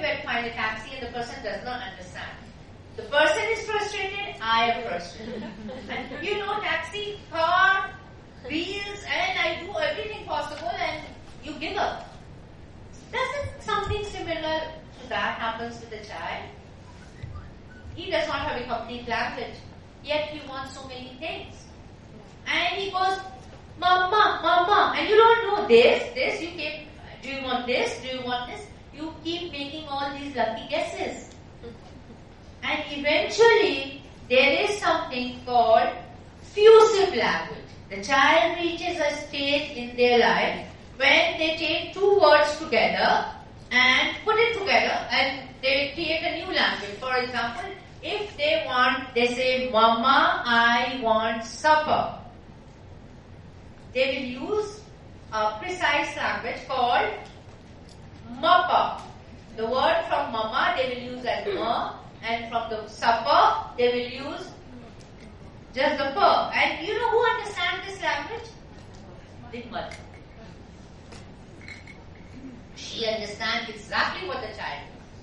where to find a taxi and the person does not understand. The person is frustrated, I am frustrated. And you know, taxi, car, wheels, and I do everything possible and you give up. Doesn't something similar to that happens with the child? He does not have a complete language, yet he wants so many things. And he goes, Mama, Mama, and you don't know this, you keep, do you want this, do you want this? You keep making all these lucky guesses. And eventually, there is something called fusive language. The child reaches a stage in their life when they take two words together and put it together and they create a new language. For example, if they say, Mama, I want supper. They will use a precise language called mappa. The word from mama they will use as ma, and from the supper they will use just the pa. And you know who understands this language? The mother. She understands exactly what the child wants.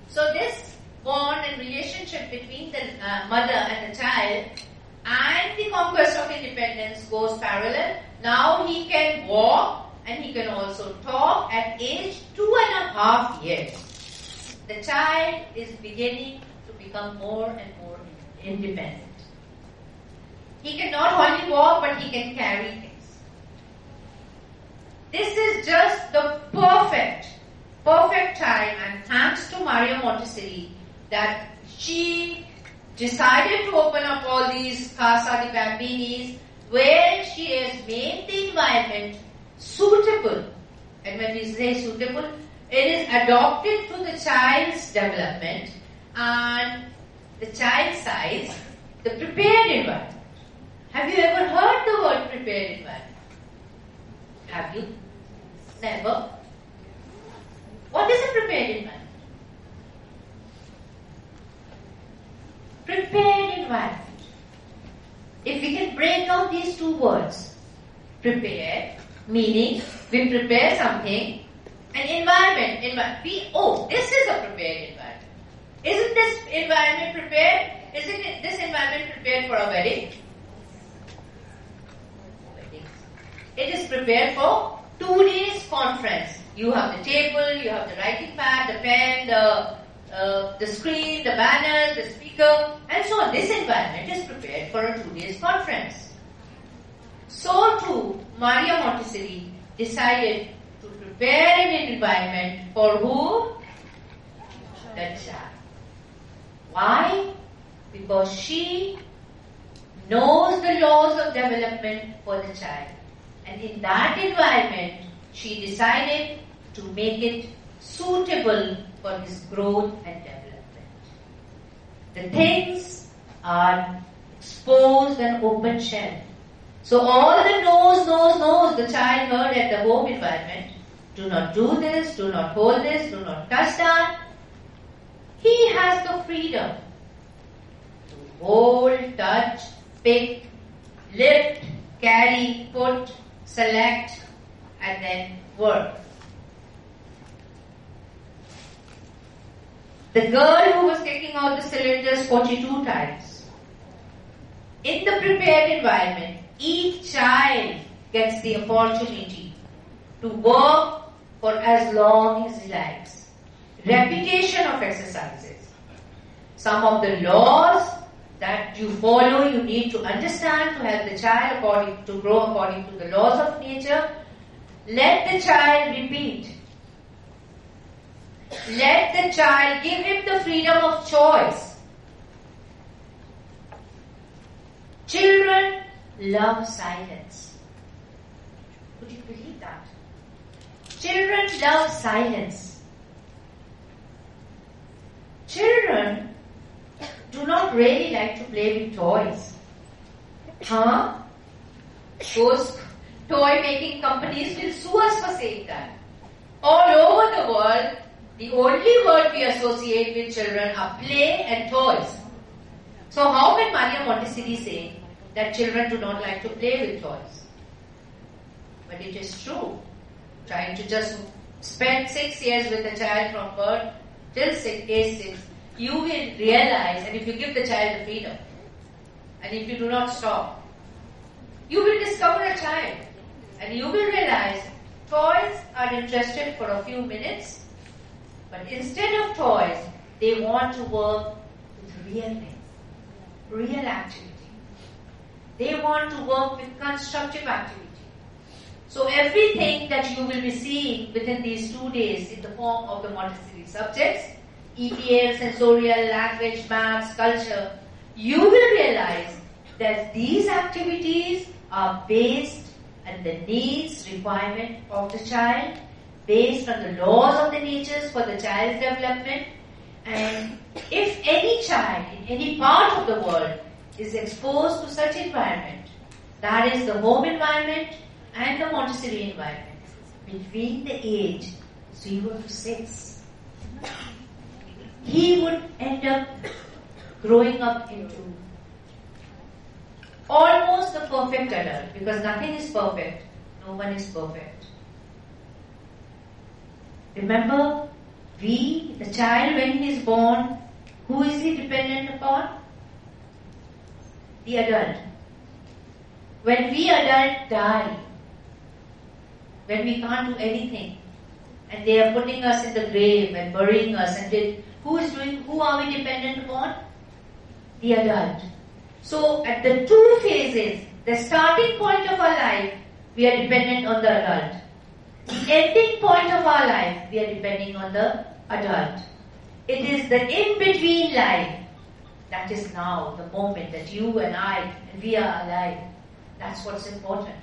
So this bond and relationship between the mother and the child and the conquest of independence goes parallel. Now he can walk and he can also talk at age 2.5 years. The child is beginning to become more and more independent. He can not only walk but he can carry things. This is just the perfect time, and thanks to Maria Montessori that she decided to open up all these Casa di Bambinis where she has made the environment suitable. And when we say suitable, it is adapted to the child's development and the child's size, the prepared environment. Have you ever heard the word prepared environment? Have you? Never. What is a prepared environment? Prepared environment. If we can break down these two words, prepared, meaning we prepare something, and environment, this is a prepared environment. Isn't this environment prepared? Isn't this environment prepared for a wedding? It is prepared for 2 days conference. You have the table, you have the writing pad, the pen, the screen, the banner, the speaker, and so on. This environment is prepared for a 2 days conference. So too, Maria Montessori decided to prepare an environment for who? The child. Why? Because she knows the laws of development for the child. And in that environment, she decided to make it suitable for his growth and development. The things are exposed and open shell. So all the no's the child heard at the home environment, do not do this, do not hold this, do not touch that. He has the freedom to hold, touch, pick, lift, carry, put, select, and then work. The girl who was taking out the cylinders 42 times. In the prepared environment, each child gets the opportunity to work for as long as he likes. Repetition of exercises. Some of the laws that you follow, you need to understand to help the child grow according to the laws of nature. Let the child repeat. Let the child, give him the freedom of choice. Children love silence. Could you believe that? Children love silence. Children do not really like to play with toys. Those toy making companies will sue us for saying that. All over the world, the only word we associate with children are play and toys. So how can Maria Montessori say that children do not like to play with toys? But it is true. Trying to just spend 6 years with a child from birth till age 6, you will realize, and if you give the child the freedom, and if you do not stop, you will discover a child, and you will realize toys are interested for a few minutes, but instead of toys, they want to work with real things, real activity. They want to work with constructive activity. So everything that you will be seeing within these 2 days in the form of the Montessori subjects, EPL, sensorial, language, maths, culture, you will realize that these activities are based on the needs, requirement of the child, based on the laws of the natures for the child's development. And if any child in any part of the world is exposed to such environment, that is the home environment and the Montessori environment, between the age 0 to 6, he would end up growing up into almost the perfect adult, because nothing is perfect, no one is perfect. Remember, the child when he is born, who is he dependent upon? The adult. When we adults die, when we can't do anything, and they are putting us in the grave and burying us, and who are we dependent upon? The adult. So at the 2 phases, the starting point of our life, we are dependent on the adult. The ending point of our life, we are depending on the adult. It is the in-between life, that is now, the moment that you and I, and we are alive. That's what's important.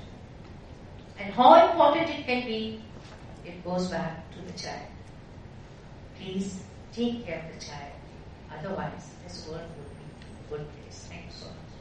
And how important it can be, it goes back to the child. Please take care of the child. Otherwise, this world would be a good place. Thank you so much.